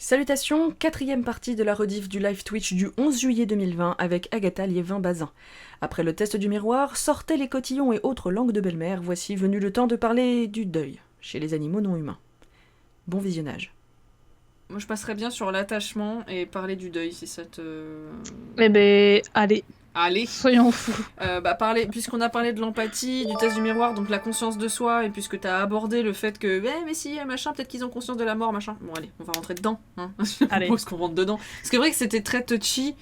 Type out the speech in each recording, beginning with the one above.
Salutations, quatrième partie de la rediff du live Twitch du 11 juillet 2020 avec Agatha Liévin-Bazin. Après le test du miroir, sortez les cotillons et autres langues de belle-mère, voici venu le temps de parler du deuil, chez les animaux non humains. Bon visionnage. Moi, je passerais bien sur l'attachement et parler du deuil, si ça te... Eh ben, allez, Allez. soyons fous. Puisqu'on a parlé de l'empathie, du test du miroir, donc la conscience de soi, et puisque t'as abordé le fait que, mais si, machin, peut-être qu'ils ont conscience de la mort, machin. Bon, allez, on va rentrer dedans, hein. Je propose qu'on rentre dedans. Parce que c'est vrai que c'était très touchy.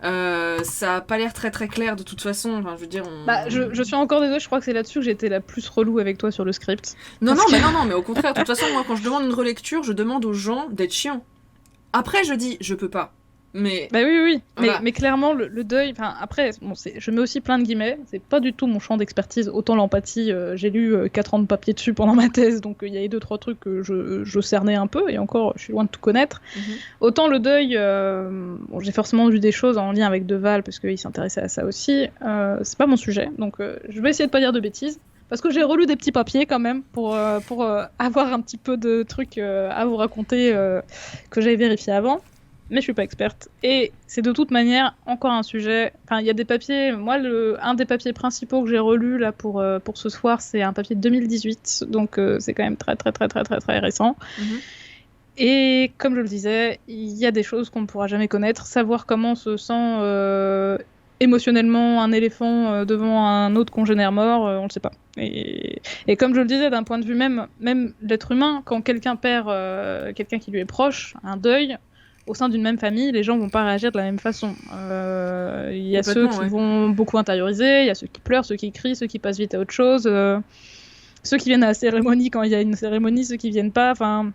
Ça a pas l'air très très clair de toute façon. Enfin, je veux dire, je suis encore désolée, je crois que c'est là-dessus que j'étais la plus relou avec toi sur le script. Non, mais au contraire, de toute façon, moi, quand je demande une relecture, je demande aux gens d'être chiants. Après, je dis, je peux pas. Mais... Bah oui. Voilà. Mais clairement, le deuil... Enfin, après, bon, je mets aussi plein de guillemets. C'est pas du tout mon champ d'expertise. Autant l'empathie, j'ai lu 4 ans de papier dessus pendant ma thèse, donc il y a eu 2-3 trucs que je cernais un peu, et encore, je suis loin de tout connaître. Autant le deuil, j'ai forcément vu des choses en lien avec Deval, parce qu'il s'intéressait à ça aussi. C'est pas mon sujet, donc je vais essayer de pas dire de bêtises. Parce que j'ai relu des petits papiers quand même pour avoir un petit peu de trucs à vous raconter que j'avais vérifié avant. Mais je suis pas experte. Et c'est de toute manière encore un sujet. Enfin, il y a des papiers. Moi, un des papiers principaux que j'ai relus là pour ce soir, c'est un papier de 2018. Donc c'est quand même très très très très très très récent. Et comme je le disais, il y a des choses qu'on ne pourra jamais connaître. Savoir comment se sent émotionnellement un éléphant devant un autre congénère mort, on le sait pas. Et comme je le disais, d'un point de vue même l'être humain, quand quelqu'un perd quelqu'un qui lui est proche, un deuil, au sein d'une même famille, les gens vont pas réagir de la même façon. Il y a ceux qui vont beaucoup intérioriser, il y a ceux qui pleurent, ceux qui crient, ceux qui passent vite à autre chose, ceux qui viennent à la cérémonie quand il y a une cérémonie, ceux qui viennent pas, enfin...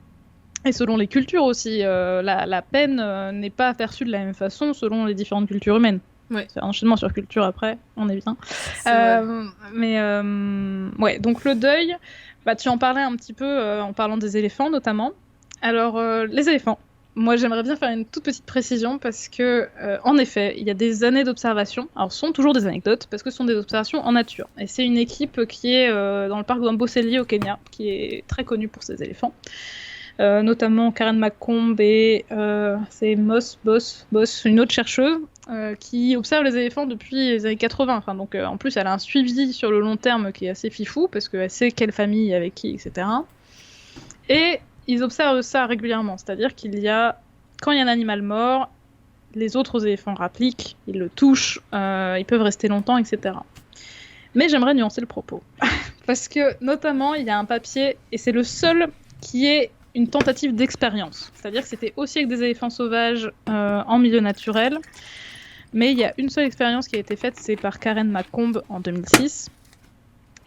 Et selon les cultures aussi, la peine n'est pas perçue de la même façon selon les différentes cultures humaines. Ouais. C'est un enchaînement sur culture après, on est bien. Ouais, donc le deuil, tu en parlais un petit peu en parlant des éléphants notamment. Alors, les éléphants, moi j'aimerais bien faire une toute petite précision parce que, en effet, il y a des années d'observation. Alors, ce sont toujours des anecdotes parce que ce sont des observations en nature. Et c'est une équipe qui est dans le parc d'Amboseli au Kenya, qui est très connue pour ses éléphants. Notamment Karen McComb et c'est Boss, une autre chercheuse qui observe les éléphants depuis les années 80. Enfin, donc, en plus, elle a un suivi sur le long terme qui est assez fifou parce qu'elle sait quelle famille, avec qui, etc. Et ils observent ça régulièrement, c'est-à-dire quand il y a un animal mort, les autres éléphants rappliquent, ils le touchent, ils peuvent rester longtemps, etc. Mais j'aimerais nuancer le propos. Parce que, notamment, il y a un papier, et c'est le seul qui est une tentative d'expérience. C'est-à-dire que c'était aussi avec des éléphants sauvages en milieu naturel. Mais il y a une seule expérience qui a été faite, c'est par Karen McComb en 2006.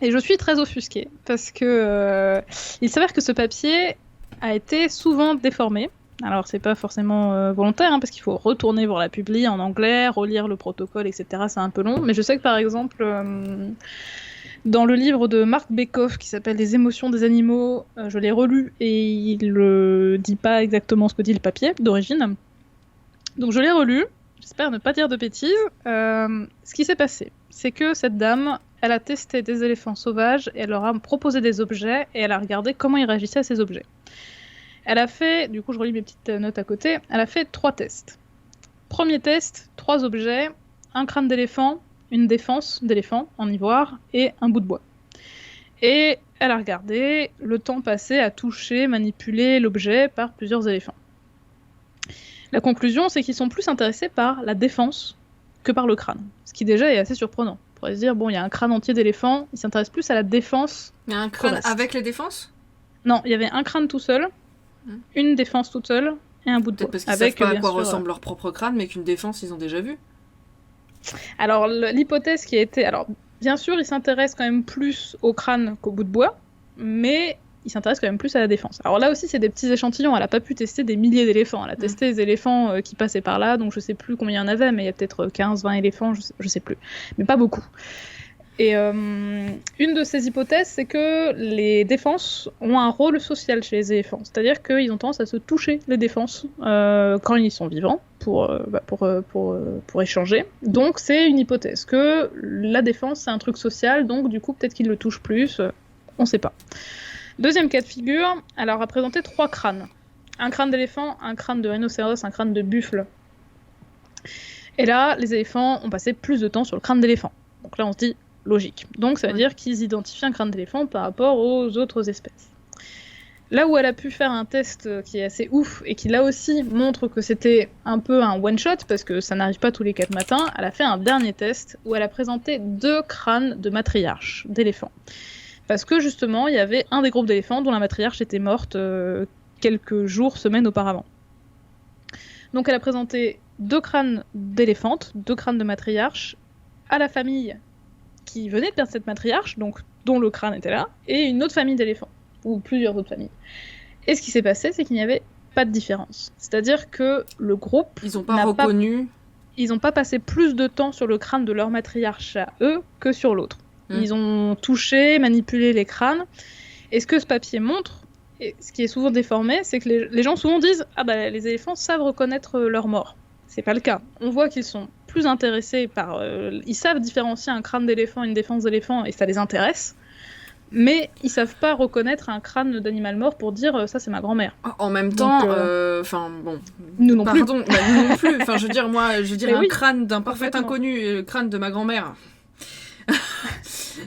Et je suis très offusquée, parce que il s'avère que ce papier a été souvent déformé. Alors c'est pas forcément volontaire, parce qu'il faut retourner voir la publi en anglais, relire le protocole, etc. C'est un peu long. Mais je sais que par exemple... dans le livre de Marc Bekoff qui s'appelle Les émotions des animaux, je l'ai relu et il ne dit pas exactement ce que dit le papier d'origine. Donc je l'ai relu, j'espère ne pas dire de bêtises. Ce qui s'est passé, c'est que cette dame, elle a testé des éléphants sauvages et elle leur a proposé des objets et elle a regardé comment ils réagissaient à ces objets. Elle a fait, du coup je relis mes petites notes à côté, elle a fait 3 tests. Premier test, 3 objets, un crâne d'éléphant, une défense d'éléphant en ivoire et un bout de bois. Et elle a regardé le temps passé à toucher, manipuler l'objet par plusieurs éléphants. La conclusion, c'est qu'ils sont plus intéressés par la défense que par le crâne. Ce qui déjà est assez surprenant. On pourrait se dire, bon, il y a un crâne entier d'éléphant, ils s'intéressent plus à la défense. Il y a un crâne avec les défenses ? Non, il y avait un crâne tout seul, une défense toute seule et un bout de bois. Peut-être parce qu'ils savent pas à quoi ressemble leur propre crâne, mais qu'une défense, ils ont déjà vu. Alors, l'hypothèse qui a été... Alors, bien sûr, ils s'intéressent quand même plus au crâne qu'au bout de bois, mais ils s'intéressent quand même plus à la défense. Alors là aussi, c'est des petits échantillons. Elle a pas pu tester des milliers d'éléphants. Elle a testé des éléphants qui passaient par là, donc je sais plus combien il y en avait, mais il y a peut-être 15-20 éléphants, je sais plus. Mais pas beaucoup. Et une de ces hypothèses, c'est que les défenses ont un rôle social chez les éléphants. C'est-à-dire qu'ils ont tendance à se toucher, les défenses, quand ils sont vivants, pour échanger. Donc c'est une hypothèse, que la défense, c'est un truc social, donc du coup, peut-être qu'ils le touchent plus, on sait pas. Deuxième cas de figure, elle a représenté 3 crânes. un crâne d'éléphant, un crâne de rhinocéros, un crâne de buffle. Et là, les éléphants ont passé plus de temps sur le crâne d'éléphant. Donc là, on se dit logique. Donc ça veut dire qu'ils identifient un crâne d'éléphant par rapport aux autres espèces. Là où elle a pu faire un test qui est assez ouf et qui là aussi montre que c'était un peu un one-shot parce que ça n'arrive pas tous les 4 matins, elle a fait un dernier test où elle a présenté 2 crânes de matriarches d'éléphants. Parce que justement, il y avait un des groupes d'éléphants dont la matriarche était morte quelques jours, semaines auparavant. Donc elle a présenté 2 crânes d'éléphantes, 2 crânes de matriarches, à la famille qui venait de perdre cette matriarche, donc dont le crâne était là, et une autre famille d'éléphants, ou plusieurs autres familles. Et ce qui s'est passé, c'est qu'il n'y avait pas de différence. C'est-à-dire que le groupe... Ils n'ont pas reconnu... Ils n'ont pas passé plus de temps sur le crâne de leur matriarche à eux que sur l'autre. Ils ont touché, manipulé les crânes. Et ce que ce papier montre, et ce qui est souvent déformé, c'est que les gens souvent disent « Ah bah les éléphants savent reconnaître leur mort ». C'est pas le cas. On voit qu'ils sont plus intéressés par... ils savent différencier un crâne d'éléphant et une défense d'éléphant, et ça les intéresse. Mais ils savent pas reconnaître un crâne d'animal mort pour dire ça c'est ma grand-mère. En même temps, bon. Nous non plus. Nous non plus. Enfin, je veux dire, moi, un crâne d'un parfait inconnu, le crâne de ma grand-mère.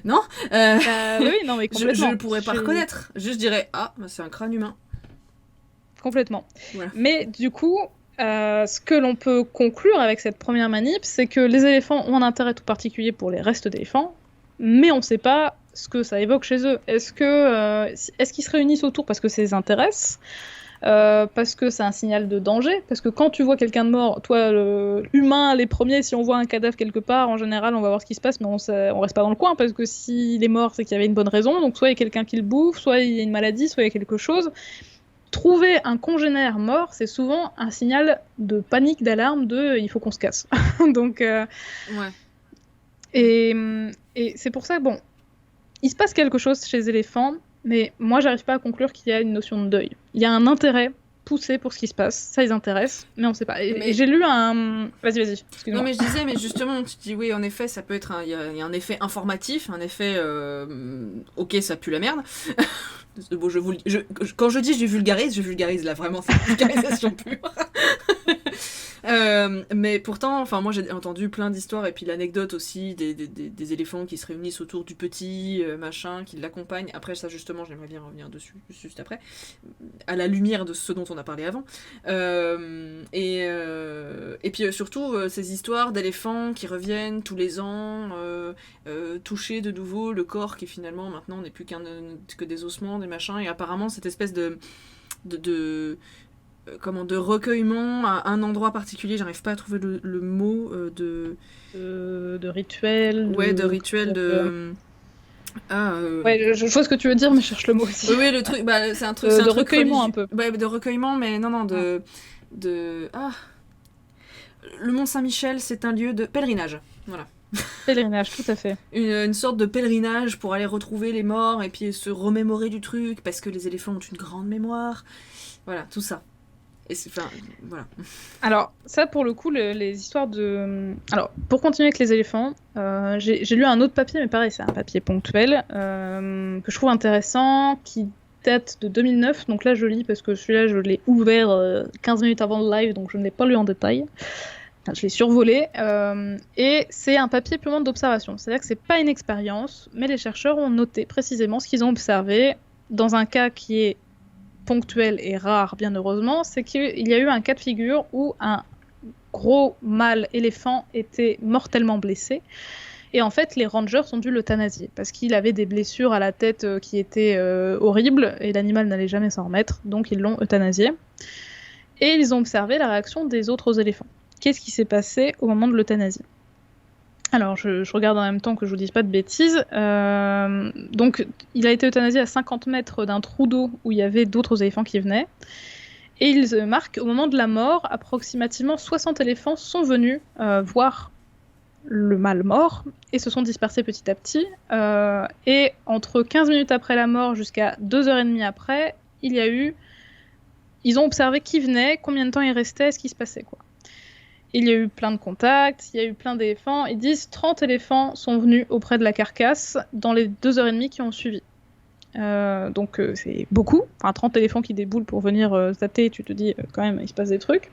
Non oui, non, mais complètement. Je ne pourrais pas reconnaître. Je dirais, c'est un crâne humain. Complètement. Voilà. Mais du coup, ce que l'on peut conclure avec cette première manip, c'est que les éléphants ont un intérêt tout particulier pour les restes d'éléphants, mais on ne sait pas ce que ça évoque chez eux. Est-ce qu'ils se réunissent autour parce que ça les intéresse, parce que c'est un signal de danger, parce que quand tu vois quelqu'un de mort, toi, humain, les premiers, si on voit un cadavre quelque part, en général, on va voir ce qui se passe, mais on reste pas dans le coin, parce que s'il est mort, c'est qu'il y avait une bonne raison, donc soit il y a quelqu'un qui le bouffe, soit il y a une maladie, soit il y a quelque chose. Trouver un congénère mort, c'est souvent un signal de panique, d'alarme, il faut qu'on se casse. Donc, et c'est pour ça, bon, il se passe quelque chose chez les éléphants, mais moi, j'arrive pas à conclure qu'il y a une notion de deuil. Il y a un intérêt poussé pour ce qui se passe, ça les intéresse, mais on sait pas. Et j'ai lu un... Vas-y, excuse-moi. Non, mais je disais, mais justement, tu dis, oui, en effet, ça peut être il y a un effet informatif, un effet... ok, ça pue la merde. Bon, quand je dis je vulgarise là, vraiment, c'est une vulgarisation pure. Mais pourtant, enfin moi j'ai entendu plein d'histoires et puis l'anecdote aussi des éléphants qui se réunissent autour du petit machin, qui l'accompagnent. Après ça justement, j'aimerais bien revenir dessus juste après, à la lumière de ce dont on a parlé avant. Et puis surtout ces histoires d'éléphants qui reviennent tous les ans, toucher de nouveau le corps qui finalement maintenant n'est plus que des ossements, des machins, et apparemment cette espèce de recueillement à un endroit particulier, j'arrive pas à trouver le mot de rituel. Ouais, de rituel de... Ouais, je vois ce que tu veux dire, mais je cherche le mot aussi. Oui, le truc, c'est un truc... de recueillement religieux. Un peu. Ouais, de recueillement, mais non, le Mont-Saint-Michel, c'est un lieu de pèlerinage, voilà. Pèlerinage, tout à fait. Une sorte de pèlerinage pour aller retrouver les morts et puis se remémorer du truc, parce que les éléphants ont une grande mémoire. Voilà, tout ça. Et voilà. Alors, ça, pour le coup, les histoires de... Alors, pour continuer avec les éléphants, j'ai lu un autre papier, mais pareil, c'est un papier ponctuel, que je trouve intéressant, qui date de 2009, donc là, je lis, parce que celui-là, je l'ai ouvert 15 minutes avant le live, donc je ne l'ai pas lu en détail. Enfin, je l'ai survolé, et c'est un papier purement d'observation. C'est-à-dire que c'est pas une expérience, mais les chercheurs ont noté précisément ce qu'ils ont observé, dans un cas qui est ponctuel et rare, bien heureusement, c'est qu'il y a eu un cas de figure où un gros mâle éléphant était mortellement blessé. Et en fait, les rangers ont dû l'euthanasier parce qu'il avait des blessures à la tête qui étaient horribles et l'animal n'allait jamais s'en remettre, donc ils l'ont euthanasié. Et ils ont observé la réaction des autres éléphants. Qu'est-ce qui s'est passé au moment de l'euthanasie ? Alors, je regarde en même temps que je vous dise pas de bêtises. Donc, il a été euthanasié à 50 mètres d'un trou d'eau où il y avait d'autres éléphants qui venaient. Et ils marquent, au moment de la mort, approximativement 60 éléphants sont venus voir le mâle mort et se sont dispersés petit à petit. Et entre 15 minutes après la mort jusqu'à 2h30 après, ils ont observé qui venait, combien de temps il restait, ce qui se passait, quoi. Il y a eu plein de contacts, il y a eu plein d'éléphants. Ils disent 30 éléphants sont venus auprès de la carcasse dans les 2h30 qui ont suivi. Donc c'est beaucoup. Enfin, 30 éléphants qui déboulent pour venir tâter, tu te dis quand même, il se passe des trucs.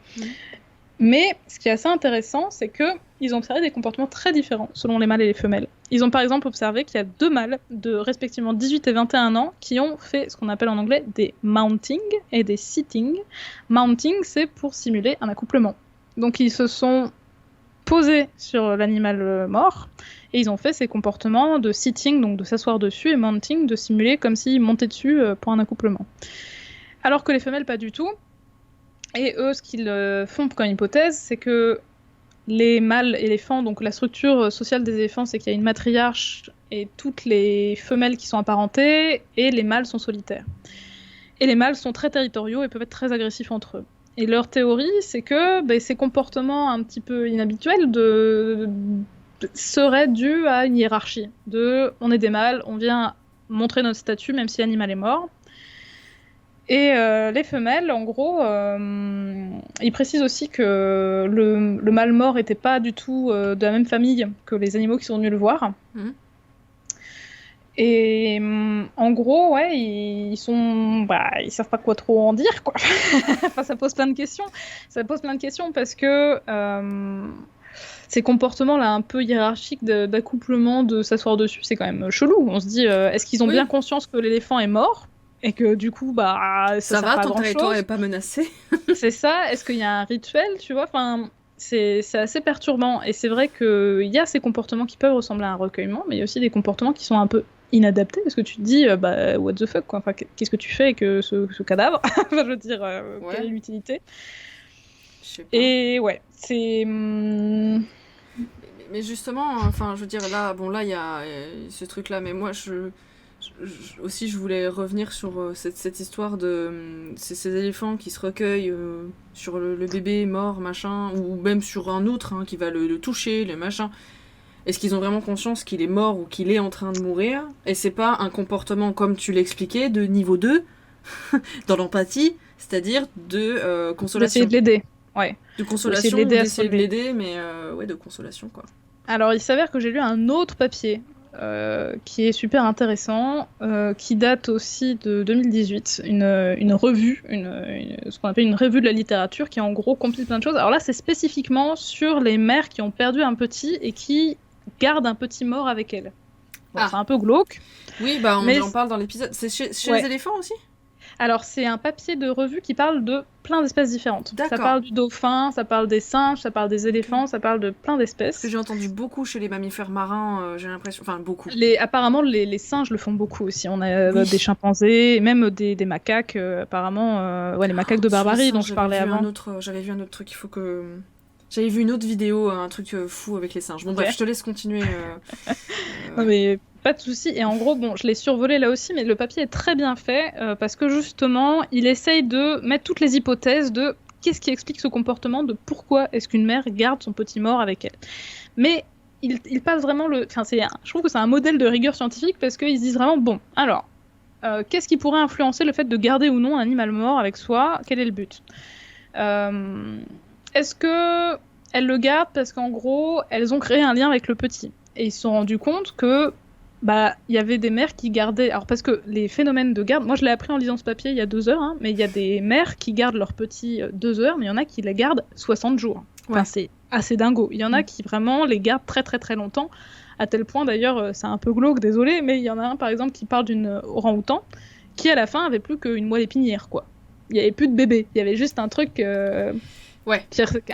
Mais ce qui est assez intéressant, c'est qu'ils ont observé des comportements très différents selon les mâles et les femelles. Ils ont par exemple observé qu'il y a 2 mâles de respectivement 18 et 21 ans qui ont fait ce qu'on appelle en anglais des mounting et des sitting. Mounting, c'est pour simuler un accouplement. Donc ils se sont posés sur l'animal mort et ils ont fait ces comportements de sitting, donc de s'asseoir dessus, et mounting, de simuler comme s'ils montaient dessus pour un accouplement. Alors que les femelles, pas du tout. Et eux, ce qu'ils font comme hypothèse, c'est que les mâles éléphants, donc la structure sociale des éléphants, c'est qu'il y a une matriarche et toutes les femelles qui sont apparentées, et les mâles sont solitaires. Et les mâles sont très territoriaux et peuvent être très agressifs entre eux. Et leur théorie, c'est que ces comportements un petit peu inhabituels seraient dus à une hiérarchie. On est des mâles, on vient montrer notre statut même si l'animal est mort. Et les femelles, en gros, ils précisent aussi que le mâle mort n'était pas du tout de la même famille que les animaux qui sont venus le voir. Et en gros, ouais, ils savent pas quoi trop en dire, quoi. Enfin, ça pose plein de questions. Ça pose plein de questions parce que ces comportements-là un peu hiérarchiques d'accouplement, de s'asseoir dessus, c'est quand même chelou. On se dit, est-ce qu'ils ont bien conscience que l'éléphant est mort ? Et que du coup, ça va, ton territoire n'est pas menacé. C'est ça. Est-ce qu'il y a un rituel, tu vois ? Enfin, c'est assez perturbant. Et c'est vrai qu'il y a ces comportements qui peuvent ressembler à un recueillement, mais il y a aussi des comportements qui sont un peu inadaptés, parce que tu te dis, what the fuck, quoi. Enfin, qu'est-ce que tu fais avec ce cadavre ? Enfin, je veux dire, quelle est l'utilité ? Je sais pas. Et ouais, c'est... Mais justement, enfin, je veux dire, là, il y a ce truc-là, mais moi, aussi, je voulais revenir sur cette histoire de ces éléphants qui se recueillent sur le bébé mort, machin, ou même sur un autre qui va le toucher, le machin. Est-ce qu'ils ont vraiment conscience qu'il est mort ou qu'il est en train de mourir ? Et c'est pas un comportement, comme tu l'expliquais, de niveau 2, dans l'empathie, c'est-à-dire de consolation. D'essayer de l'aider, ouais. De consolation, d'essayer de l'aider, mais de consolation, quoi. Alors, il s'avère que j'ai lu un autre papier qui est super intéressant, qui date aussi de 2018, une revue, ce qu'on appelle une revue de la littérature, qui en gros compile plein de choses. Alors là, c'est spécifiquement sur les mères qui ont perdu un petit et qui gardent un petit mort avec elles. Bon, c'est un peu glauque. Oui, on en parle dans l'épisode. C'est chez les éléphants aussi ? Alors, c'est un papier de revue qui parle de plein d'espèces différentes. D'accord. Ça parle du dauphin, ça parle des singes, ça parle des éléphants, ça parle de plein d'espèces. Parce que j'ai entendu beaucoup chez les mammifères marins, j'ai l'impression... Enfin, beaucoup. Apparemment, les singes le font beaucoup aussi. On a des chimpanzés, et même des macaques, apparemment. Les macaques de Barbarie dont je parlais avant. J'avais vu un autre truc, il faut que... J'avais vu une autre vidéo, un truc fou avec les singes. Bon, bref, je te laisse continuer. Non, mais... Pas de souci. Et en gros, je l'ai survolé là aussi, mais le papier est très bien fait parce que justement, il essaye de mettre toutes les hypothèses de qu'est-ce qui explique ce comportement, de pourquoi est-ce qu'une mère garde son petit mort avec elle. Mais il passe vraiment je trouve que c'est un modèle de rigueur scientifique parce qu'ils se disent vraiment, qu'est-ce qui pourrait influencer le fait de garder ou non un animal mort avec soi ? Quel est le but ? Est-ce que elles le gardent parce qu'en gros, elles ont créé un lien avec le petit ? Et ils se sont rendus compte que il y avait des mères qui gardaient... Alors, parce que les phénomènes de garde... Moi, je l'ai appris en lisant ce papier il y a 2 heures, mais il y a des mères qui gardent leur petit 2 heures, mais il y en a qui les gardent 60 jours. Enfin, c'est assez dingo. Il y en a qui vraiment les gardent très très très longtemps, à tel point, d'ailleurs, c'est un peu glauque, désolé, mais il y en a un, par exemple, qui parle d'une orang-outan, qui, à la fin, avait plus qu'une moelle épinière, quoi. Il n'y avait plus de bébé. Il y avait juste un truc... un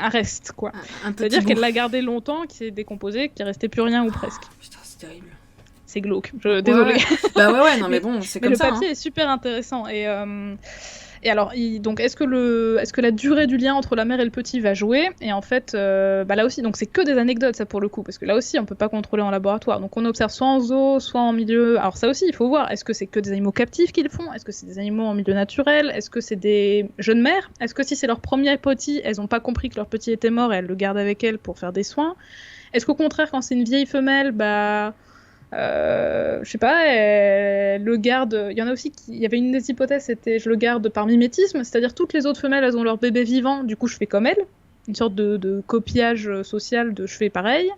reste, quoi. C'est-à-dire qu'elle l'a gardé longtemps, qui s'est décomposé, qu'il restait plus rien ou presque. Putain, c'est terrible. C'est glauque, désolée. Non mais bon, c'est comme ça. Le papier est super intéressant. Et alors, donc, est-ce que la durée du lien entre la mère et le petit va jouer ? Et en fait, là aussi, donc c'est que des anecdotes, ça, pour le coup, parce que là aussi, on peut pas contrôler en laboratoire. Donc on observe soit en zoo, soit en milieu... Alors ça aussi, il faut voir, est-ce que c'est que des animaux captifs qui le font ? Est-ce que c'est des animaux en milieu naturel ? Est-ce que c'est des jeunes mères ? Est-ce que si c'est leur premier petit, elles ont pas compris que leur petit était mort et elles le gardent avec elles pour faire des soins ? Est-ce qu'au contraire, quand c'est une vieille femelle, je sais pas, elle le garde. Il y en a aussi il y avait une des hypothèses, c'était je le garde par mimétisme, c'est-à-dire toutes les autres femelles, elles ont leur bébé vivant, du coup je fais comme elle, une sorte de copiage social de je fais pareil.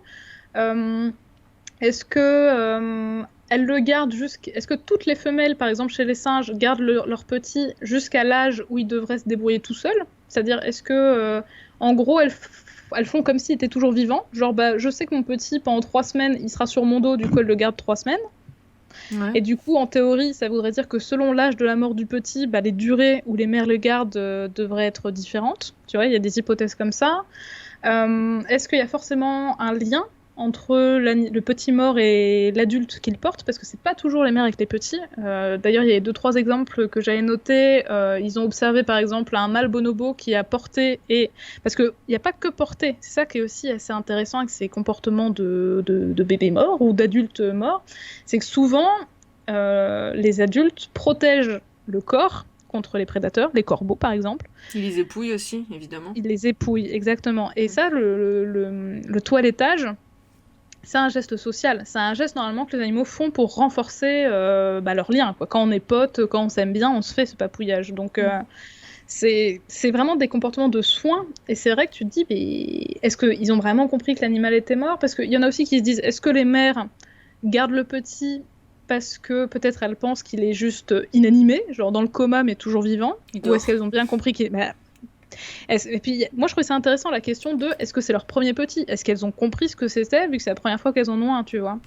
Est-ce que elles le gardent Est-ce que toutes les femelles, par exemple chez les singes, gardent leur petit jusqu'à l'âge où ils devraient se débrouiller tout seuls? C'est-à-dire, est-ce que, en gros, elles font comme s'il était toujours vivant? Genre, je sais que mon petit, pendant 3 semaines, il sera sur mon dos, du coup, elle le garde 3 semaines. Ouais. Et du coup, en théorie, ça voudrait dire que selon l'âge de la mort du petit, les durées où les mères le gardent devraient être différentes. Tu vois, il y a des hypothèses comme ça. Est-ce qu'il y a forcément un lien entre le petit mort et l'adulte qu'il porte? Parce que c'est pas toujours les mères avec les petits. D'ailleurs, il y a 2-3 exemples que j'avais notés. Ils ont observé par exemple un mâle bonobo qui a porté, parce qu'il n'y a pas que porter, c'est ça qui est aussi assez intéressant avec ces comportements de bébés morts ou d'adultes morts, c'est que souvent les adultes protègent le corps contre les prédateurs, les corbeaux par exemple. Ils les épouillent aussi, évidemment. Ils les épouillent, exactement. Et ça, le toilettage, c'est un geste social. C'est un geste normalement que les animaux font pour renforcer leur lien, quoi. Quand on est potes, quand on s'aime bien, on se fait ce papouillage. Donc c'est vraiment des comportements de soins. Et c'est vrai que tu te dis, mais est-ce qu'ils ont vraiment compris que l'animal était mort? Parce qu'il y en a aussi qui se disent, est-ce que les mères gardent le petit parce que peut-être elles pensent qu'il est juste inanimé, genre dans le coma mais toujours vivant? Ou est-ce qu'elles ont bien compris qu'il... Et puis, moi, je trouvais ça intéressant, la question de est-ce que c'est leur premier petit? Est-ce qu'elles ont compris ce que c'était, vu que c'est la première fois qu'elles en ont un, tu vois?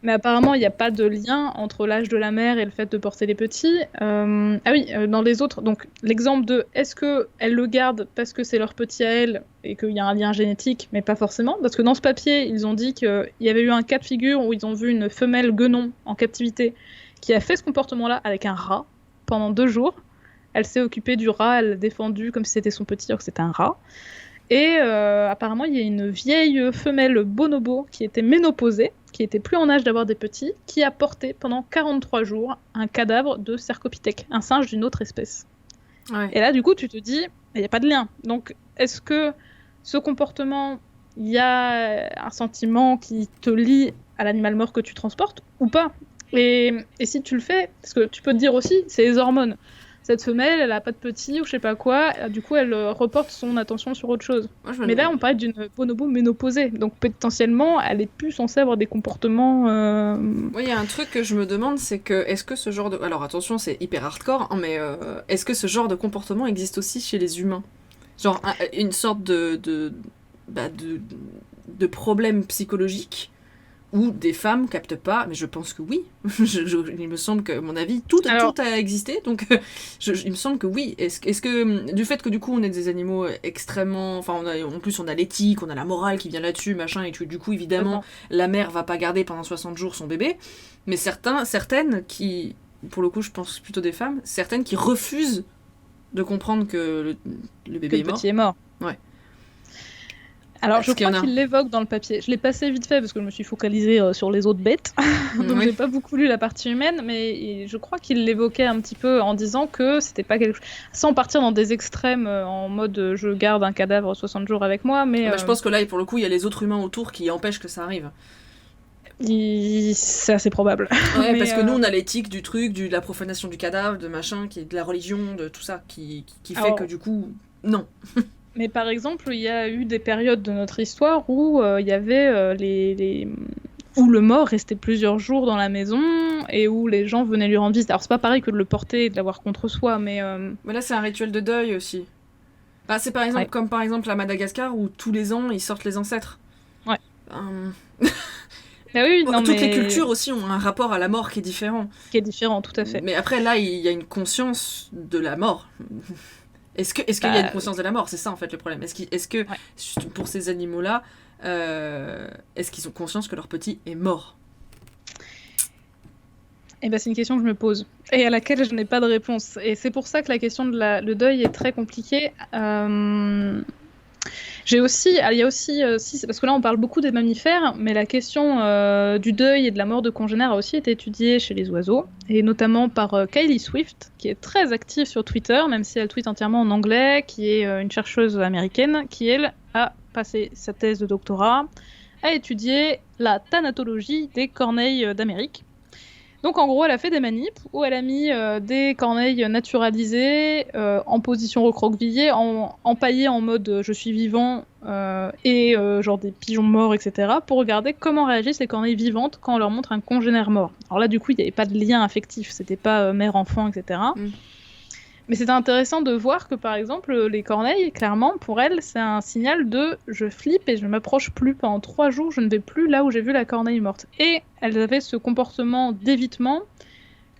Mais apparemment, il n'y a pas de lien entre l'âge de la mère et le fait de porter les petits. Dans les autres, donc l'exemple de est-ce qu'elles le gardent parce que c'est leur petit à elles et qu'il y a un lien génétique, mais pas forcément. Parce que dans ce papier, ils ont dit qu'il y avait eu un cas de figure où ils ont vu une femelle guenon en captivité qui a fait ce comportement-là avec un rat pendant 2 jours. Elle s'est occupée du rat, elle l'a défendu comme si c'était son petit alors que c'était un rat. Et apparemment, il y a une vieille femelle bonobo qui était ménopausée, qui était plus en âge d'avoir des petits, qui a porté pendant 43 jours un cadavre de Cercopithèque, un singe d'une autre espèce. Ouais. Et là, du coup, tu te dis, il n'y a pas de lien. Donc, est-ce que ce comportement, il y a un sentiment qui te lie à l'animal mort que tu transportes ou pas? Et si tu le fais, parce que tu peux te dire aussi, c'est les hormones. Cette femelle, elle a pas de petit ou je sais pas quoi, du coup elle reporte son attention sur autre chose. Mais là on parle d'une bonobo ménopausée, donc potentiellement elle est plus censée avoir des comportements... Oui, il y a un truc que je me demande, c'est que est-ce que ce genre de... Alors attention, c'est hyper hardcore, hein, mais est-ce que ce genre de comportement existe aussi chez les humains? Genre une sorte de problème psychologique où des femmes captent pas, mais je pense que oui. Il me semble que, à mon avis, tout a existé, donc il me semble que oui. Est-ce que, du fait que du coup on est des animaux extrêmement... Enfin, en plus on a l'éthique, on a la morale qui vient là-dessus, machin, et du coup évidemment, la mère va pas garder pendant 60 jours son bébé, mais certaines qui, pour le coup je pense plutôt des femmes, certaines qui refusent de comprendre que le bébé est mort. Le petit est mort. Ouais. Alors, je crois qu'il l'évoque dans le papier. Je l'ai passé vite fait parce que je me suis focalisée sur les autres bêtes. Donc, j'ai pas beaucoup lu la partie humaine, mais je crois qu'il l'évoquait un petit peu en disant que c'était pas quelque chose... Sans partir dans des extrêmes en mode je garde un cadavre 60 jours avec moi, mais... Je pense que là, pour le coup, il y a les autres humains autour qui empêchent que ça arrive. C'est assez probable. Ouais, parce que nous, on a l'éthique du truc, de la profanation du cadavre, de machin, de la religion, de tout ça, qui fait que du coup, non. Mais par exemple, il y a eu des périodes de notre histoire où il y avait où le mort restait plusieurs jours dans la maison et où les gens venaient lui rendre visite. Alors c'est pas pareil que de le porter et de l'avoir contre soi, mais... Mais là, c'est un rituel de deuil aussi. Bah, c'est par exemple comme par exemple à Madagascar où tous les ans ils sortent les ancêtres. Ouais. Ah oui, toutes les cultures aussi ont un rapport à la mort qui est différent. Qui est différent, tout à fait. Mais après là, il y a une conscience de la mort. Est-ce qu'il y a une conscience de la mort? C'est ça en fait le problème. Est-ce que pour ces animaux-là, est-ce qu'ils ont conscience que leur petit est mort? Eh ben, c'est une question que je me pose et à laquelle je n'ai pas de réponse. Et c'est pour ça que la question de le deuil est très compliquée. Il y a aussi, parce que là on parle beaucoup des mammifères, mais la question du deuil et de la mort de congénères a aussi été étudiée chez les oiseaux, et notamment par Kylie Swift, qui est très active sur Twitter, même si elle tweet entièrement en anglais, qui est une chercheuse américaine, qui elle a passé sa thèse de doctorat à étudier la thanatologie des corneilles d'Amérique. Donc en gros, elle a fait des manips où elle a mis des corneilles naturalisées en position recroquevillée, empaillées en mode je suis vivant, et genre des pigeons morts, etc., pour regarder comment réagissent les corneilles vivantes quand on leur montre un congénère mort. Alors là, du coup, il n'y avait pas de lien affectif, c'était pas mère-enfant, etc. Mais c'était intéressant de voir que, par exemple, les corneilles, clairement, pour elles, c'est un signal de « je flippe et je ne m'approche plus pendant 3 jours, je ne vais plus là où j'ai vu la corneille morte ». Et elles avaient ce comportement d'évitement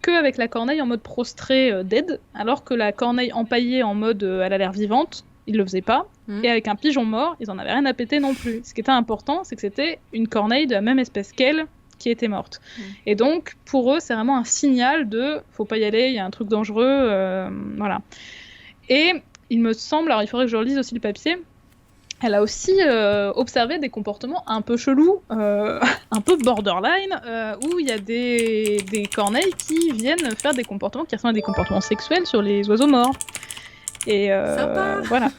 qu'avec la corneille en mode prostré dead, alors que la corneille empaillée en mode elle a l'air vivante, ils le faisaient pas. Et avec un pigeon mort, ils en avaient rien à péter non plus. Ce qui était important, c'est que c'était une corneille de la même espèce qu'elle qui était morte. Et donc, pour eux, c'est vraiment un signal de faut pas y aller, il y a un truc dangereux, voilà. Et il me semble, alors il faudrait que je relise aussi le papier, elle a aussi observé des comportements un peu chelous, un peu borderline, où il y a des corneilles qui viennent faire des comportements qui ressemblent à des comportements sexuels sur les oiseaux morts. Et voilà.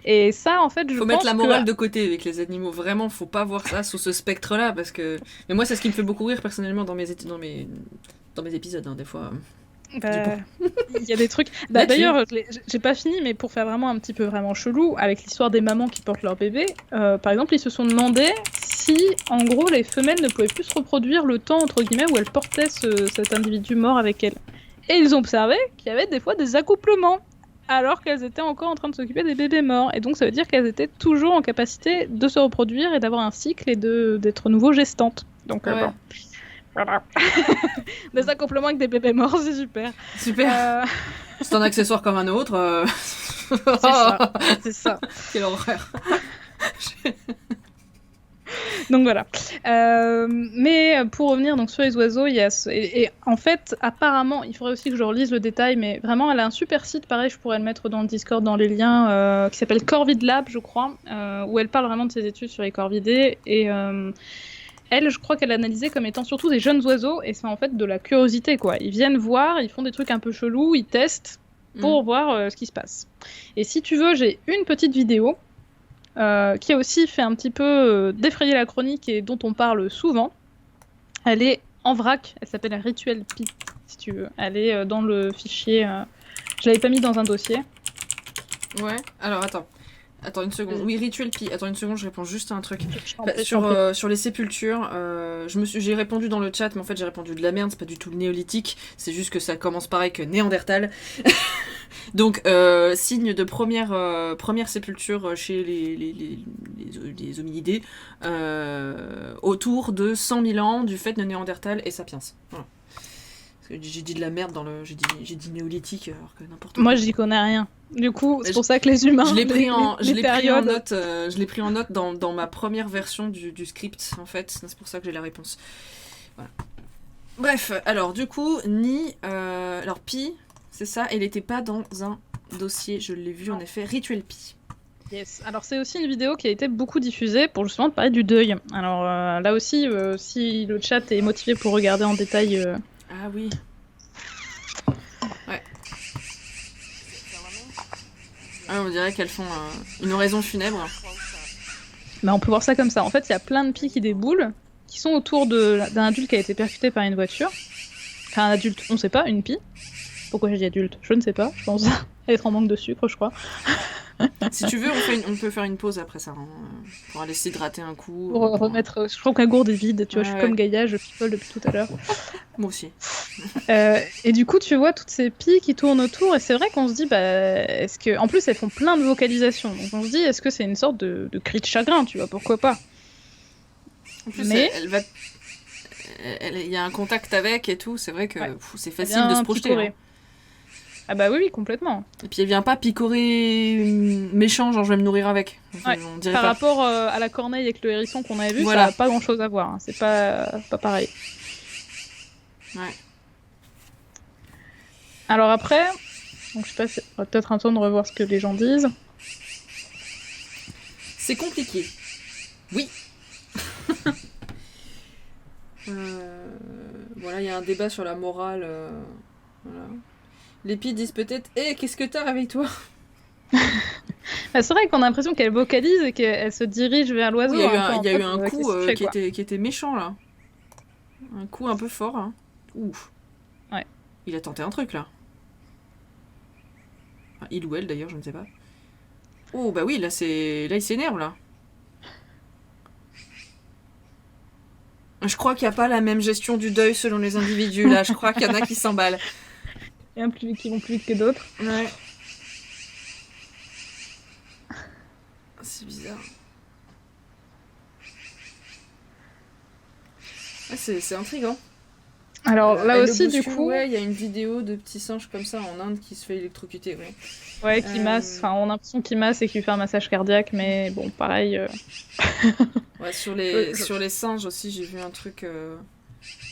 Et ça, en fait, je pense faut mettre la morale de côté avec les animaux. Vraiment, faut pas voir ça sous ce spectre-là, parce que. Mais moi, c'est ce qui me fait beaucoup rire personnellement dans mes épisodes, hein, des fois. Il y a des trucs. D'ailleurs, j'ai pas fini, mais pour faire vraiment un petit peu vraiment chelou, avec l'histoire des mamans qui portent leur bébé, par exemple, ils se sont demandé si, en gros, les femelles ne pouvaient plus se reproduire le temps, entre guillemets, où elles portaient cet individu mort avec elles. Et ils ont observé qu'il y avait des fois des accouplements, alors qu'elles étaient encore en train de s'occuper des bébés morts. Et donc, ça veut dire qu'elles étaient toujours en capacité de se reproduire et d'avoir un cycle et d'être nouveau gestantes. Donc, bon. Voilà. Des accouplements avec des bébés morts, c'est super. Super. C'est un accessoire comme un autre. C'est ça. Quelle horreur. Donc voilà. Mais pour revenir donc sur les oiseaux, il y a et en fait, apparemment, il faudrait aussi que je relise le détail, mais vraiment, elle a un super site, pareil, je pourrais le mettre dans le Discord, dans les liens, qui s'appelle Corvid Lab, je crois, où elle parle vraiment de ses études sur les corvidés et elle, je crois qu'elle analysait comme étant surtout des jeunes oiseaux, et c'est en fait de la curiosité, quoi. Ils viennent voir, ils font des trucs un peu chelous, ils testent pour voir ce qui se passe. Et si tu veux, j'ai une petite vidéo qui a aussi fait un petit peu défrayer la chronique et dont on parle souvent. Elle est en vrac, elle s'appelle Rituel Pi, si tu veux. Elle est dans le fichier... Je l'avais pas mis dans un dossier. Ouais, alors attends une seconde. Oui, Rituel Pi. Attends une seconde, je réponds juste à un truc. Sur les sépultures, j'ai répondu dans le chat, mais en fait j'ai répondu de la merde, c'est pas du tout le néolithique, c'est juste que ça commence pareil que Néandertal. Donc, signe de première sépulture chez les hominidés, autour de 100 000 ans du fait de Néandertal et Sapiens. Voilà. J'ai dit de la merde j'ai dit néolithique alors que n'importe quoi. Moi j'y connais rien. Du coup, c'est pour ça que les humains. Je l'ai pris en note dans ma première version du script en fait. C'est pour ça que j'ai la réponse. Voilà. Bref, alors du coup, alors Pi, c'est ça, elle était pas dans un dossier, je l'ai vu en effet, Rituel Pi. Yes. Alors c'est aussi une vidéo qui a été beaucoup diffusée pour justement parler du deuil. Alors là aussi, si le chat est motivé pour regarder en détail. Ah oui. Ouais. Ah, on dirait qu'elles font une oraison funèbre. Bah, on peut voir ça comme ça. En fait, il y a plein de pies qui déboulent, qui sont autour d'un adulte qui a été percuté par une voiture. Enfin, un adulte, on sait pas, une pie. Pourquoi j'ai dit adulte ? Je ne sais pas, je pense être en manque de sucre, je crois. Si tu veux, on peut faire une pause après ça, hein, pour aller s'hydrater un coup. Pour remettre... Je crois que la gourde est vide, tu vois, je suis comme Gaïa, je pipole depuis tout à l'heure. Moi aussi. Et du coup, tu vois toutes ces pies qui tournent autour, et c'est vrai qu'on se dit, est-ce que... En plus, elles font plein de vocalisations, donc on se dit, est-ce que c'est une sorte de cri de chagrin, tu vois, pourquoi pas ? En plus, il y a un contact avec et tout, c'est vrai que c'est facile de se projeter. Hein. Ah bah oui, complètement. Et puis elle vient pas picorer méchant, genre je vais me nourrir avec. Enfin, ouais. on dirait par pas. Rapport à la corneille avec le hérisson qu'on avait vu, voilà. Ça n'a pas grand chose à voir. Hein. C'est pas pareil. Ouais. Alors après, donc je sais pas, c'est peut-être un temps de revoir ce que les gens disent. C'est compliqué. Oui. Voilà, il y a un débat sur la morale. Voilà. Les pies disent peut-être qu'est-ce que t'as avec toi ? C'est vrai qu'on a l'impression qu'elle vocalise et qu'elle se dirige vers l'oiseau. Il y a eu un coup qui était méchant là. Un coup un peu fort. Hein. Ouf. Ouais. Il a tenté un truc là. Enfin, il ou elle d'ailleurs, je ne sais pas. Oh, bah oui, là, il s'énerve, là. Je crois qu'il n'y a pas la même gestion du deuil selon les individus, là. Je crois qu'il y en a qui s'emballent. Il y en a qui vont plus vite que d'autres. Ouais. C'est bizarre. Ah, c'est intriguant. Alors là aussi, du coup... Ouais, il y a une vidéo de petits singes comme ça en Inde qui se fait électrocuter, ouais. Ouais, qui masse, enfin on a l'impression qu'il masse et qu'il fait un massage cardiaque, mais bon, pareil... Ouais, sur les singes aussi, j'ai vu un truc...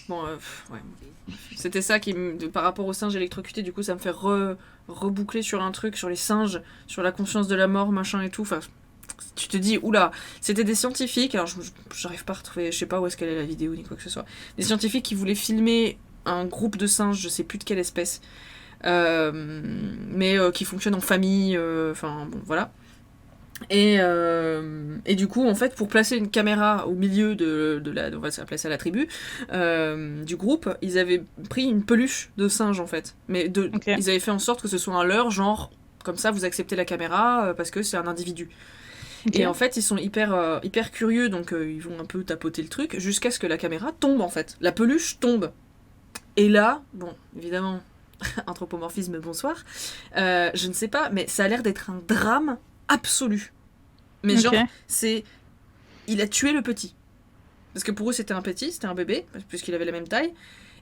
Bon, ouais. C'était ça par rapport aux singes électrocutés, du coup ça me fait reboucler sur un truc, sur les singes, sur la conscience de la mort, machin et tout, enfin... Tu te dis, oula, c'était des scientifiques, alors j'arrive pas à retrouver, je sais pas où est-ce qu'elle est la vidéo ni quoi que ce soit, des scientifiques qui voulaient filmer un groupe de singes, je sais plus de quelle espèce, mais qui fonctionnent en famille, enfin bon, voilà. Et du coup, en fait, pour placer une caméra au milieu de la, on va s'appeler ça la tribu, du groupe, ils avaient pris une peluche de singe en fait, mais Okay. ils avaient fait en sorte que ce soit un leurre, genre comme ça vous acceptez la caméra parce que c'est un individu. Okay. Et en fait, ils sont hyper curieux, donc ils vont un peu tapoter le truc, jusqu'à ce que la caméra tombe, en fait. La peluche tombe. Et là, bon, évidemment, anthropomorphisme, bonsoir, je ne sais pas, mais ça a l'air d'être un drame absolu. Mais genre, il a tué le petit. Parce que pour eux, c'était un petit, c'était un bébé, puisqu'il avait la même taille.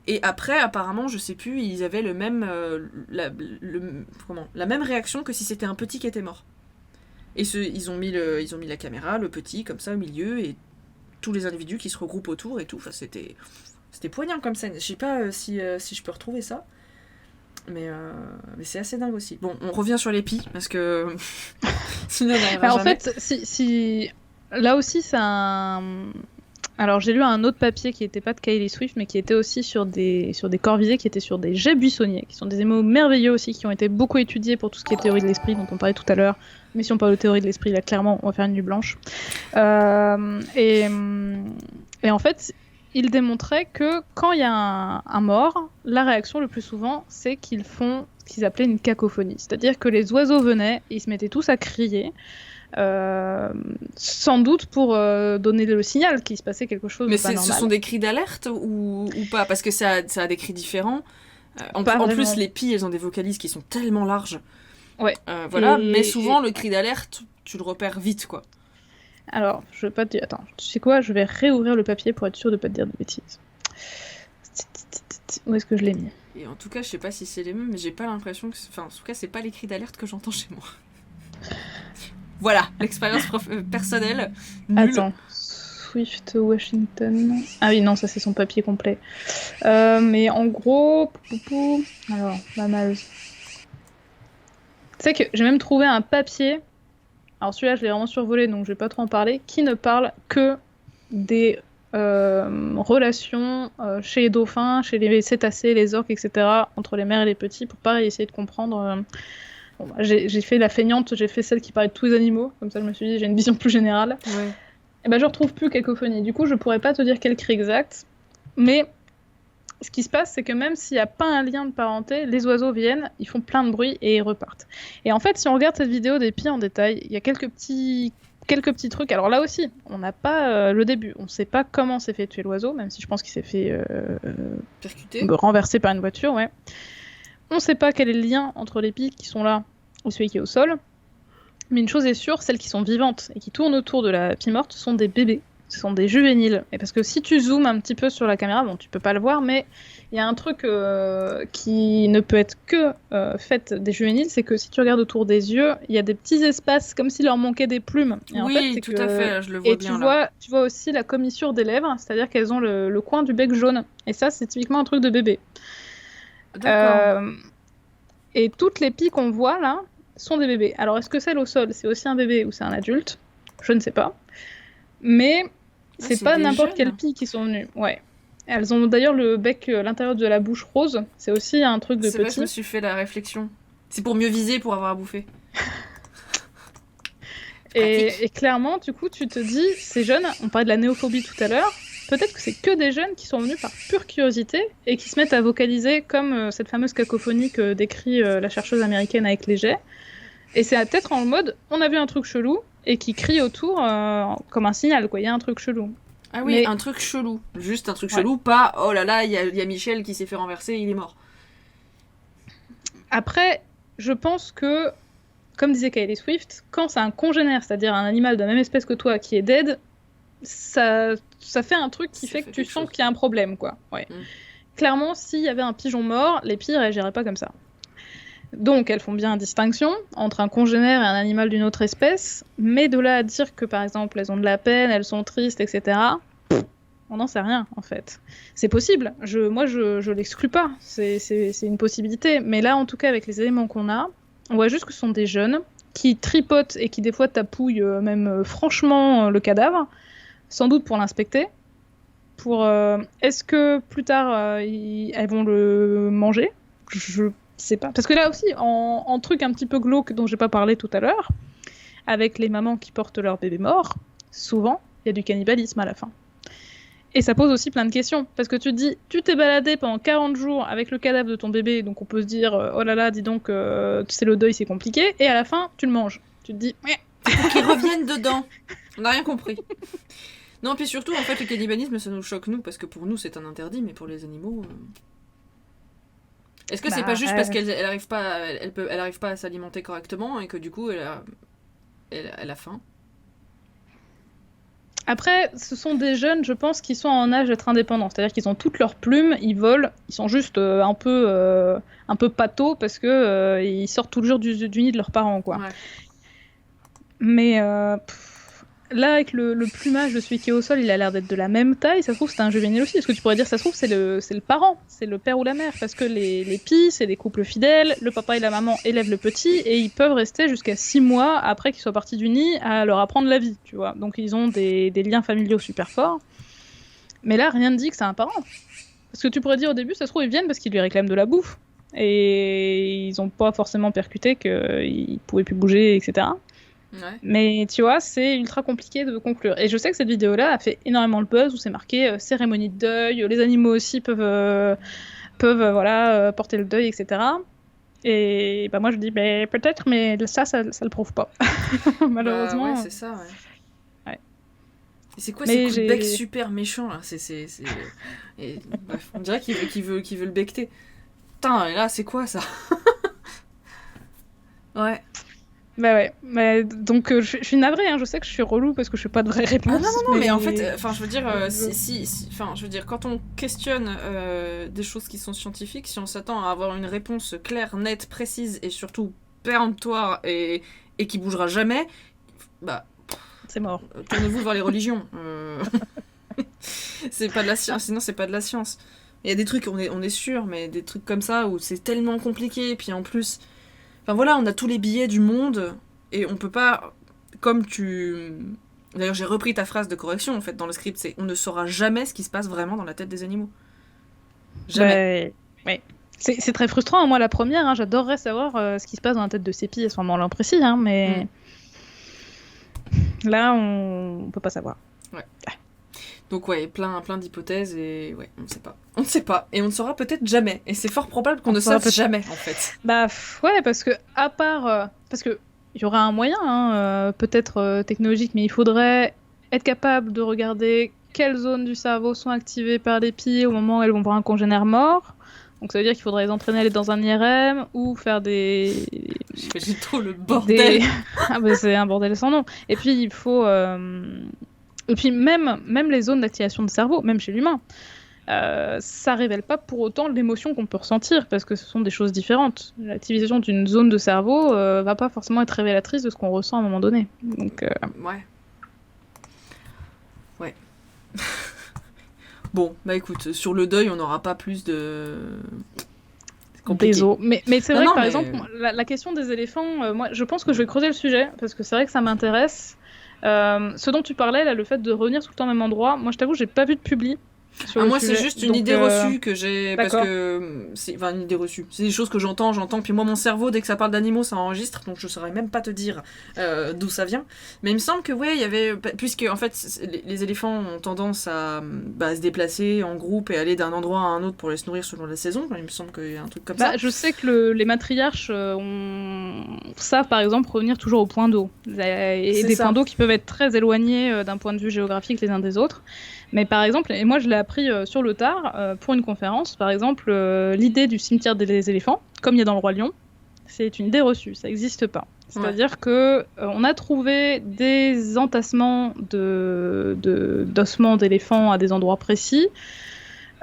Et après, apparemment, je sais plus, ils avaient le même, la même réaction que si c'était un petit qui était mort. Et ils ont mis la caméra, le petit, comme ça, au milieu, et tous les individus qui se regroupent autour et tout. Enfin, c'était poignant comme scène. Je sais pas si je peux retrouver ça. Mais c'est assez dingue aussi. Bon, on revient sur les pies, parce que sinon on n'arrivera jamais. En fait, si... là aussi, c'est un... Alors, j'ai lu un autre papier qui n'était pas de Kylie Swift, mais qui était aussi sur des corvisés, qui étaient sur des jets buissonniers, qui sont des animaux merveilleux aussi, qui ont été beaucoup étudiés pour tout ce qui est théorie de l'esprit, dont on parlait tout à l'heure. Mais si on parle de théorie de l'esprit, là, clairement, on va faire une nuit blanche. Et en fait, il démontrait que quand il y a un mort, la réaction le plus souvent, c'est qu'ils font ce qu'ils appelaient une cacophonie. C'est-à-dire que les oiseaux venaient et ils se mettaient tous à crier. Sans doute pour donner le signal qu'il se passait quelque chose de pas normal. Mais ce sont des cris d'alerte ou pas? Parce que ça a des cris différents. En plus, les pies, elles ont des vocalises qui sont tellement larges. Ouais. Voilà, mais souvent, le cri d'alerte, tu le repères vite, quoi. Alors, je veux pas te dire... Attends, tu sais quoi? Je vais réouvrir le papier pour être sûre de pas te dire de bêtises. Où est-ce que je l'ai mis? Et en tout cas, je sais pas si c'est les mêmes, mais j'ai pas l'impression que... Enfin, en tout cas, c'est pas les cris d'alerte que j'entends chez moi. Voilà, l'expérience personnelle. Nulle. Attends, Swift Washington. Ah oui, non, ça c'est son papier complet. Mais en gros, alors, la mal. Tu sais que j'ai même trouvé un papier. Alors celui-là, je l'ai vraiment survolé, donc je vais pas trop en parler. Qui ne parle que des relations chez les dauphins, chez les cétacés, les orques, etc., entre les mères et les petits, pour pareil essayer de comprendre. Bon, bah, j'ai fait la feignante, j'ai fait celle qui parlait de tous les animaux, comme ça je me suis dit j'ai une vision plus générale. Ouais. Et ben je retrouve plus cacophonie, du coup je pourrais pas te dire quel cri exact, mais ce qui se passe c'est que même s'il n'y a pas un lien de parenté, les oiseaux viennent, ils font plein de bruit et ils repartent. Et en fait si on regarde cette vidéo des pies en détail, il y a quelques petits trucs, alors là aussi on n'a pas le début, on sait pas comment s'est fait tuer l'oiseau, même si je pense qu'il s'est fait percuter, renverser par une voiture, ouais. On ne sait pas quel est le lien entre les pies qui sont là et celui qui est au sol. Mais une chose est sûre, celles qui sont vivantes et qui tournent autour de la pie morte sont des bébés. Ce sont des juvéniles. Et parce que si tu zoomes un petit peu sur la caméra, bon, tu peux pas le voir, mais il y a un truc qui ne peut être que fait des juvéniles, c'est que si tu regardes autour des yeux, il y a des petits espaces comme s'il leur manquait des plumes. Et oui, en fait, tout à fait, je le vois et bien là. Tu vois aussi la commissure des lèvres, c'est-à-dire qu'elles ont le coin du bec jaune. Et ça, c'est typiquement un truc de bébé. Et toutes les pies qu'on voit là sont des bébés. Alors est-ce que celle au sol c'est aussi un bébé ou c'est un adulte? Je ne sais pas. Mais c'est pas n'importe quelle pie qui sont venues. Ouais. Elles ont d'ailleurs le bec, l'intérieur de la bouche rose. C'est aussi un truc de petit. C'est vrai, je me suis fait la réflexion. C'est pour mieux viser, pour avoir à bouffer. Et clairement, du coup, tu te dis, ces jeunes, on parlait de la néophobie tout à l'heure, peut-être que c'est que des jeunes qui sont venus par pure curiosité et qui se mettent à vocaliser comme cette fameuse cacophonie que décrit la chercheuse américaine avec les jets. Et c'est peut-être en mode, on a vu un truc chelou, et qui crie autour comme un signal, quoi. Il y a un truc chelou. Ah oui, un truc chelou. Juste un truc chelou, pas oh là là, il y a Michel qui s'est fait renverser, il est mort. Après, je pense que, comme disait Kylie Swift, quand c'est un congénère, c'est-à-dire un animal de la même espèce que toi qui est dead, ça fait un truc qui fait que tu sens qu'il y a un problème, quoi. Ouais. Clairement, s'il y avait un pigeon mort, les pies réagiraient pas comme ça. Donc, elles font bien distinction entre un congénère et un animal d'une autre espèce, mais de là à dire que, par exemple, elles ont de la peine, elles sont tristes, etc., on n'en sait rien, en fait. C'est possible, moi, je l'exclus pas, c'est une possibilité, mais là, en tout cas, avec les éléments qu'on a, on voit juste que ce sont des jeunes qui tripotent et qui, des fois, tapouillent même franchement le cadavre, sans doute pour l'inspecter, est-ce que, plus tard, elles vont le manger ? Je sais pas. Parce que là aussi, en truc un petit peu glauque dont j'ai pas parlé tout à l'heure, avec les mamans qui portent leur bébé mort, souvent, il y a du cannibalisme à la fin. Et ça pose aussi plein de questions. Parce que tu te dis, tu t'es baladé pendant 40 jours avec le cadavre de ton bébé, donc on peut se dire, oh là là, dis donc, c'est le deuil, c'est compliqué, et à la fin, tu le manges. Tu te dis, ouais. Pour qu'ils reviennent dedans. On n'a rien compris. Non, puis surtout, en fait, le cannibalisme, ça nous choque, nous, parce que pour nous, c'est un interdit, mais pour les animaux... Est-ce que c'est pas juste parce qu'elle arrive pas, elle arrive pas à s'alimenter correctement et que du coup elle a faim? Après, ce sont des jeunes, je pense, qui sont en âge d'être indépendants. C'est-à-dire qu'ils ont toutes leurs plumes, ils volent, ils sont juste un peu pâteaux parce que ils sortent toujours du nid de leurs parents, quoi. Ouais. Mais là, avec le plumage de celui qui est au sol, il a l'air d'être de la même taille. Ça se trouve, c'est un juvénile aussi. Est-ce que tu pourrais dire, ça se trouve, c'est le parent, c'est le père ou la mère. Parce que les pies, c'est des couples fidèles. Le papa et la maman élèvent le petit et ils peuvent rester jusqu'à 6 mois après qu'ils soient partis du nid à leur apprendre la vie, tu vois. Donc ils ont des liens familiaux super forts. Mais là, rien ne dit que c'est un parent. Parce que tu pourrais dire au début, ça se trouve, ils viennent parce qu'ils lui réclament de la bouffe. Et ils n'ont pas forcément percuté qu'ils pouvaient plus bouger, etc. Ouais. Mais tu vois, c'est ultra compliqué de conclure. Et je sais que cette vidéo-là a fait énormément le buzz où c'est marqué cérémonie de deuil, les animaux aussi peuvent porter le deuil, etc. Et bah moi je dis peut-être, mais ça le prouve pas. Malheureusement. Ouais, c'est ça, ouais. Et c'est quoi ces coups de bec super méchants là? Et, bref, on dirait qu'il veut le becter. Putain, et là c'est quoi ça? Ouais. Bah ouais, donc je suis navrée, hein, je sais que je suis relou parce que je fais pas de vraies réponses. Ah non, mais en fait, je veux dire, je veux dire, quand on questionne des choses qui sont scientifiques, si on s'attend à avoir une réponse claire, nette, précise et surtout péremptoire et qui bougera jamais, bah... c'est mort. Tournez-vous vers les religions. C'est pas de la science, sinon c'est pas de la science. Il y a des trucs, on est sûr, mais des trucs comme ça où c'est tellement compliqué, et puis en plus... Enfin voilà, on a tous les billets du monde et on peut pas, comme tu... D'ailleurs, j'ai repris ta phrase de correction en fait dans le script, c'est on ne saura jamais ce qui se passe vraiment dans la tête des animaux. Jamais. Ouais. C'est très frustrant, hein. Moi la première, hein, j'adorerais savoir ce qui se passe dans la tête de Sépi à ce moment-là précis, hein, mais là on peut pas savoir. Ouais. Donc ouais, plein d'hypothèses et ouais, on ne sait pas. Et on ne saura peut-être jamais. Et c'est fort probable qu'on ne sache jamais, en fait. Bah ouais, parce que à part... parce que il y aura un moyen, hein, peut-être technologique, mais il faudrait être capable de regarder quelles zones du cerveau sont activées par les pieds au moment où elles vont voir un congénère mort. Donc ça veut dire qu'il faudrait les entraîner à aller dans un IRM ou faire des... J'imagine trop le bordel. Ah bah c'est un bordel sans nom. Et puis il faut... Et puis même les zones d'activation de cerveau, même chez l'humain, ça révèle pas pour autant l'émotion qu'on peut ressentir, parce que ce sont des choses différentes. L'activation d'une zone de cerveau va pas forcément être révélatrice de ce qu'on ressent à un moment donné. Donc, Ouais. Bon, bah écoute, sur le deuil, on n'aura pas plus de... Désolé. Mais c'est vrai que par exemple, la question des éléphants, moi je pense que je vais creuser le sujet, parce que c'est vrai que ça m'intéresse. Ce dont tu parlais, là, le fait de revenir tout le temps au même endroit, moi je t'avoue, j'ai pas vu de publi. sur le moi, sujet. c'est juste une Donc, idée reçue que j'ai. Parce d'accord. que. Enfin, une idée reçue. C'est des choses que j'entends. Puis moi, mon cerveau, dès que ça parle d'animaux, ça enregistre. Donc je saurais même pas te dire d'où ça vient. Mais il me semble que, ouais, il y avait. Puisque, en fait, les éléphants ont tendance à se déplacer en groupe et aller d'un endroit à un autre pour les se nourrir selon la saison. Il me semble qu'il y a un truc comme ça. Je sais que les matriarches savent, par exemple, revenir toujours au point d'eau. Et C'est des ça. points d'eau qui peuvent être très éloignés d'un point de vue géographique les uns des autres. Mais par exemple, et moi je l'ai appris sur le tard, pour une conférence, par exemple, l'idée du cimetière des éléphants, comme il y a dans le Roi Lion, c'est une idée reçue, ça n'existe pas. C'est-à-dire que on a trouvé des entassements d'ossements d'éléphants à des endroits précis,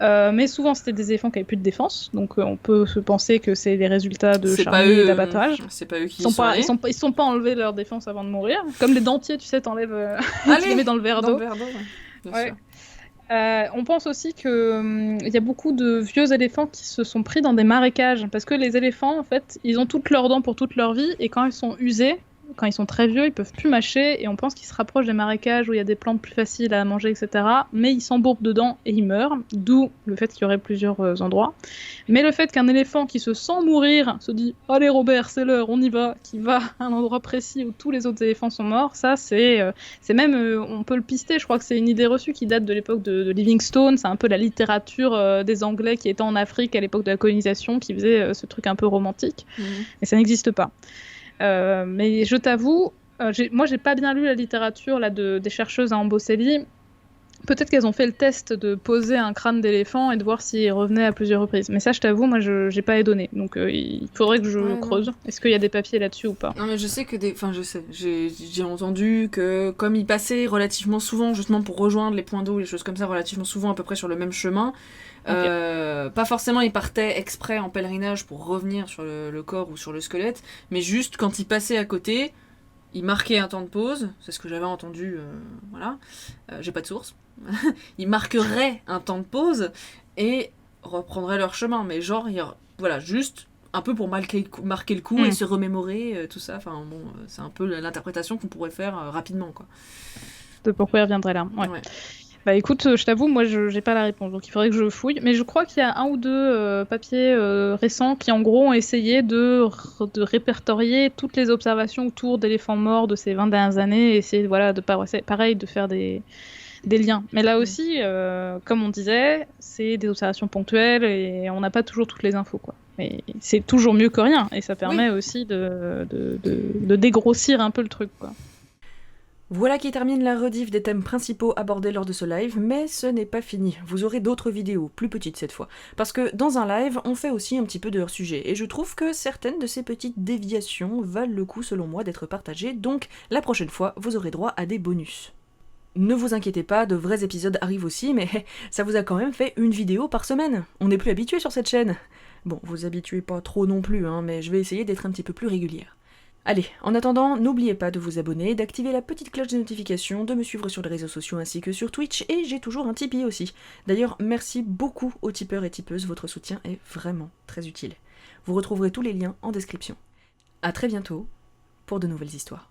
mais souvent c'était des éléphants qui n'avaient plus de défense, donc on peut se penser que c'est les résultats de charniers et d'abattage. C'est pas eux qui Ils sont pas enlevés leur défense avant de mourir, comme les dentiers, tu sais, t'enlèves, tu les mets dans le verre d'eau. Bien Ouais. sûr. On pense aussi qu'il y a beaucoup de vieux éléphants qui se sont pris dans des marécages, parce que les éléphants, en fait, ils ont toutes leurs dents pour toute leur vie, et quand ils sont usés, quand ils sont très vieux, ils peuvent plus mâcher, et on pense qu'ils se rapprochent des marécages où il y a des plantes plus faciles à manger, etc. Mais ils s'embourbent dedans et ils meurent, d'où le fait qu'il y aurait plusieurs endroits. Mais le fait qu'un éléphant qui se sent mourir se dit « Allez Robert, c'est l'heure, on y va », qui va à un endroit précis où tous les autres éléphants sont morts, ça c'est même, on peut le pister, je crois que c'est une idée reçue qui date de l'époque de Livingstone, c'est un peu la littérature des Anglais qui étaient en Afrique à l'époque de la colonisation, qui faisait ce truc un peu romantique, et ça n'existe pas. Mais je t'avoue, moi j'ai pas bien lu la littérature là, des chercheuses à Amboseli. Peut-être qu'elles ont fait le test de poser un crâne d'éléphant et de voir s'il revenait à plusieurs reprises. Mais ça, je t'avoue, moi, j'ai pas édonné. Donc, il faudrait que je creuse. Non. Est-ce qu'il y a des papiers là-dessus ou pas ? Non, mais je sais que j'ai entendu que comme ils passaient relativement souvent, justement pour rejoindre les points d'eau, les choses comme ça, relativement souvent à peu près sur le même chemin, pas forcément ils partaient exprès en pèlerinage pour revenir sur le corps ou sur le squelette, mais juste quand ils passaient à côté, ils marquaient un temps de pause, c'est ce que j'avais entendu, voilà, j'ai pas de source. Ils marqueraient un temps de pause et reprendraient leur chemin, mais genre, voilà, juste un peu pour marquer le coup et se remémorer tout ça. Enfin bon, c'est un peu l'interprétation qu'on pourrait faire rapidement, quoi. De pourquoi ils reviendraient là. Ouais. Bah écoute, je t'avoue, moi j'ai pas la réponse, donc il faudrait que je fouille. Mais je crois qu'il y a un ou deux papiers récents qui en gros ont essayé de répertorier toutes les observations autour d'éléphants morts de ces 20 dernières années et essayer voilà, pareil, de faire des liens. Mais là aussi, comme on disait, c'est des observations ponctuelles et on n'a pas toujours toutes les infos, quoi. Mais c'est toujours mieux que rien et ça permet aussi de dégrossir un peu le truc, quoi. Voilà qui termine la rediff des thèmes principaux abordés lors de ce live, mais ce n'est pas fini. Vous aurez d'autres vidéos, plus petites cette fois. Parce que dans un live, on fait aussi un petit peu de hors-sujet, et je trouve que certaines de ces petites déviations valent le coup selon moi d'être partagées, donc la prochaine fois, vous aurez droit à des bonus. Ne vous inquiétez pas, de vrais épisodes arrivent aussi, mais ça vous a quand même fait une vidéo par semaine. On n'est plus habitué sur cette chaîne. Bon, vous habituez pas trop non plus, mais je vais essayer d'être un petit peu plus régulière. Allez, en attendant, n'oubliez pas de vous abonner, d'activer la petite cloche de notification, de me suivre sur les réseaux sociaux ainsi que sur Twitch, et j'ai toujours un Tipeee aussi. D'ailleurs, merci beaucoup aux tipeurs et tipeuses, votre soutien est vraiment très utile. Vous retrouverez tous les liens en description. À très bientôt pour de nouvelles histoires.